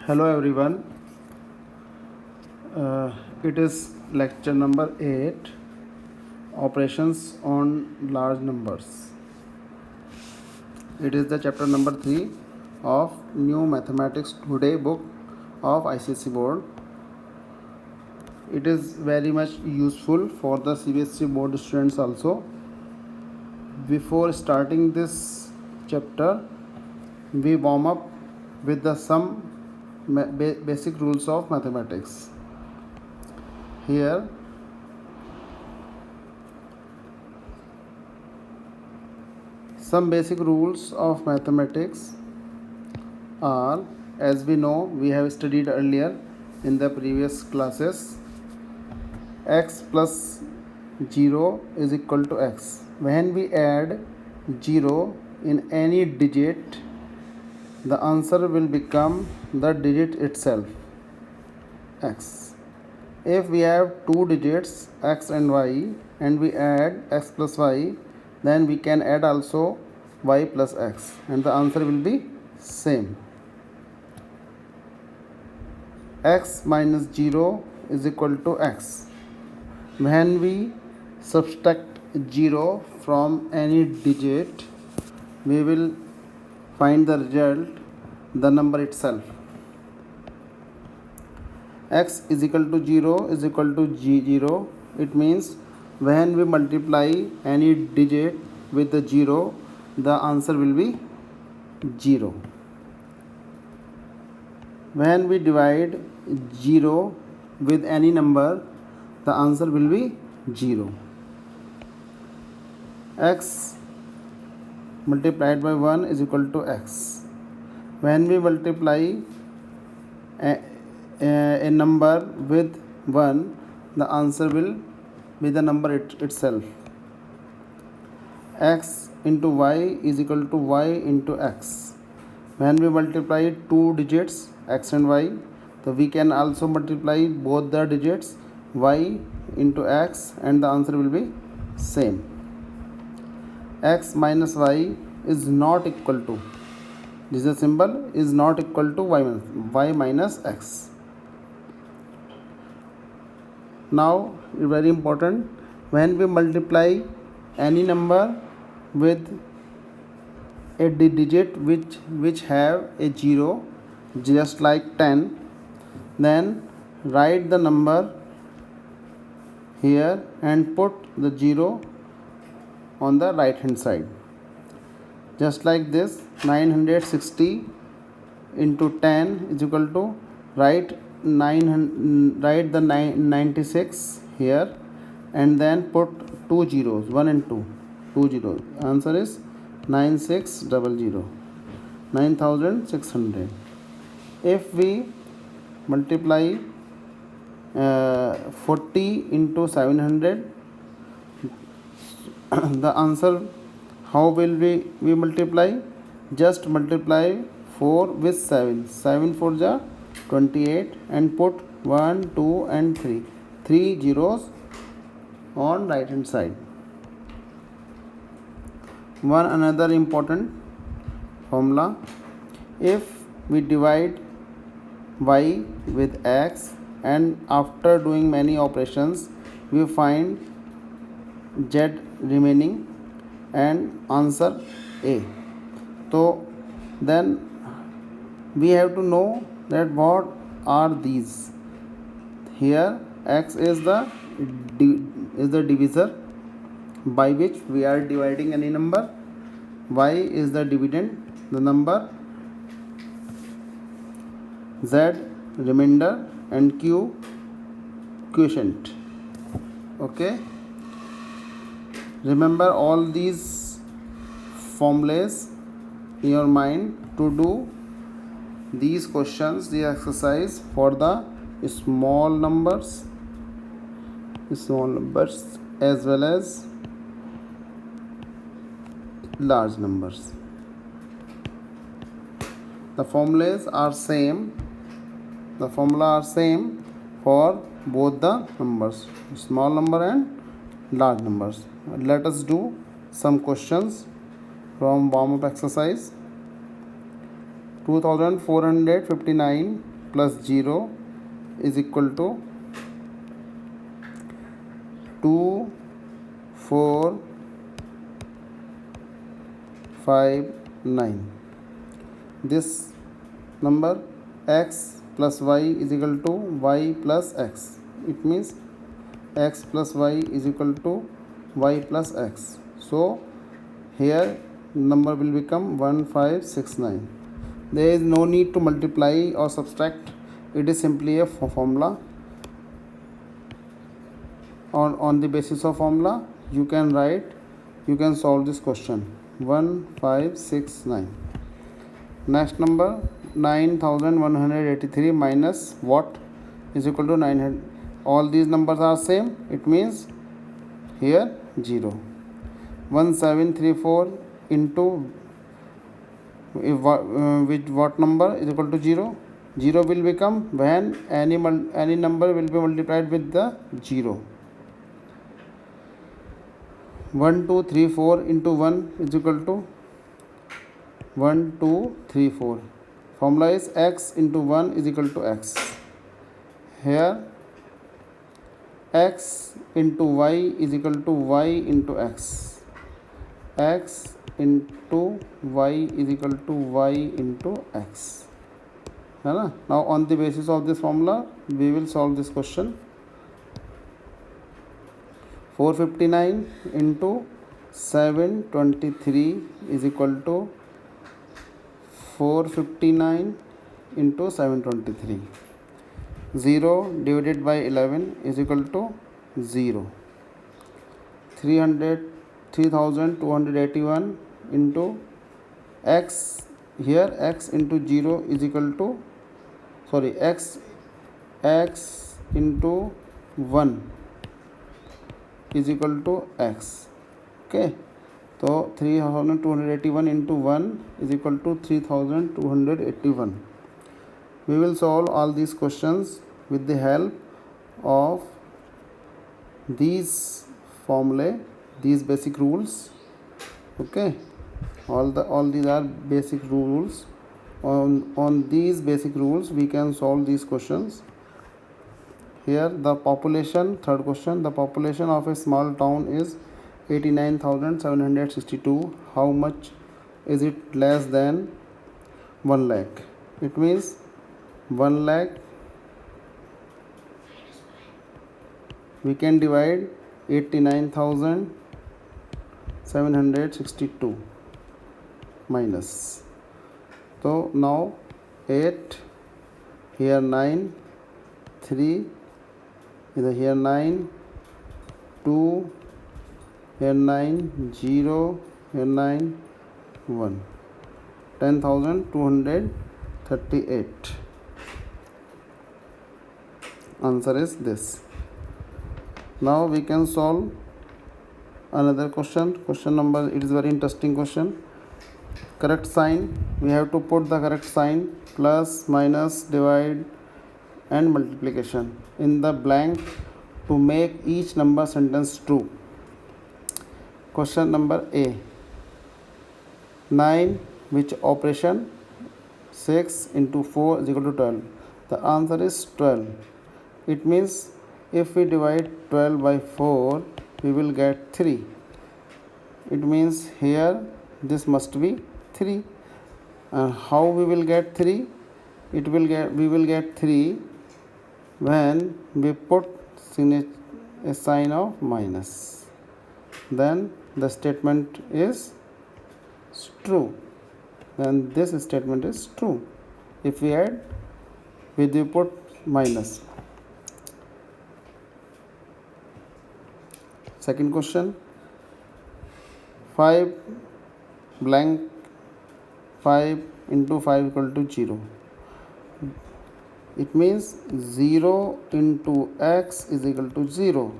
Hello everyone. It is lecture number 8, Operations on Large Numbers. It is the chapter number 3 of New Mathematics Today book of ICSE board. It is very much useful for the CBSE board students also. Before starting this chapter, we warm up with some basic rules of mathematics. Here some basic rules of mathematics are, as we know, we have studied earlier in the previous classes, x plus 0 is equal to x. When we add 0 in any digit, the answer will become the digit itself, x. If we have two digits x and y and we add x plus y, then we can add also y plus x and the answer will be same. X minus 0 is equal to x. When we subtract 0 from any digit, we will find the result, the number itself. X is equal to 0 is equal to 0. It means when we multiply any digit with the 0, the answer will be 0. When we divide 0 with any number, the answer will be 0. X multiplied by 1 is equal to x. When we multiply a number with 1, the answer will be the number itself. X into y is equal to y into x. When we multiply two digits x and y, so we can also multiply both the digits y into x and the answer will be same. X minus y is not equal to, this is a symbol, is not equal to y minus x. Now, very important, when we multiply any number with a digit which have a 0, just like 10, then write the number here and put the 0 on the right hand side. Just like this, 960 into 10 is equal to, write the 96 here and then put two zeros, 1 and 2 zeros. Answer is 9600, 9600. If we multiply 40 into 700, the answer, how will we multiply? Just multiply 4 with 7. 7 4 ja 28 and put 1, 2 and 3 zeros on right hand side. One another important formula, if we divide y with x and after doing many operations we find z remaining and answer a, so then we have to know that what are these. Here x is the divisor by which we are dividing any number, y is the dividend, the number, z remainder and q quotient. Okay, remember all these formulas in your mind to do these questions, the exercise for the small numbers as well as large numbers. The formulas are same. The formula are same for both the numbers, small number and large numbers. Let us do some questions from warm up exercise. 2459 plus 0 is equal to 2 4 5 9. This number x plus y is equal to y plus x. It means x plus y is equal to y plus x. So here number will become 1569. There is no need to multiply or subtract. It is simply a formula. On the basis of formula you can solve this question. 1569. Next number 9183 minus what is equal to 900. All these numbers are same. It means here 0. 1734 into with what number is equal to 0? 0 will become when any number will be multiplied with the 0. 1 2 3 4 into 1 is equal to 1 2 3 4. Formula is x into 1 is equal to x. Here x into y is equal to y into x. X into y is equal to y into x. Now on the basis of this formula we will solve this question. 459 into 723 is equal to 459 into 723. 0 divided by 11 is equal to 0. 3281 into x, here x into 0 is equal to x into 1 is equal to x. Okay, so 3281 into 1 is equal to 3281. We will solve all these questions with the help of these formulae, these basic rules. Okay, all these are basic rules. On these basic rules we can solve these questions. Here the population, third question, the population of a small town is 89,762. How much is it less than 1 lakh? It means 1 lakh we can divide 89,762 minus. So now 8, here 9, 3, here 9, 2, here 9, 0, here 9, 1. 10,238. Answer is this. Now we can solve another question. Question number, it is very interesting question. Correct sign, we have to put the correct sign, plus, minus, divide and multiplication in the blank to make each number sentence true. Question number A. 9 which operation? 6 into 4 is equal to 12. The answer is 12. It means if we divide 12 by 4 we will get 3. It means here this must be 3. And how we will get 3? We will get 3 when we put a sign of minus. Then the statement is true. Then this statement is true. If we add, we put minus. Second question. 5 blank 5 into 5 equal to 0. It means 0 into x is equal to 0.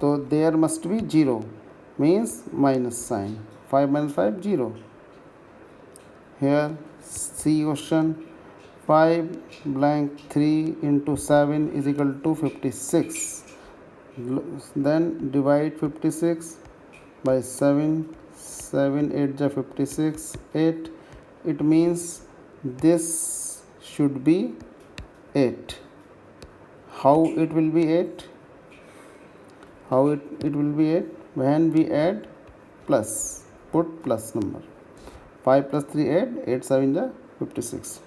So there must be 0, means minus sign. 5 minus 5, 0. Here C question. 5 blank 3 into 7 is equal to 56. Then divide 56 by 7. 7 8 is 56. 8. It means this should be 8. How it will be 8? How it will be 8? When we add plus, put plus number. 5 plus 3 8, 8 7 the 56.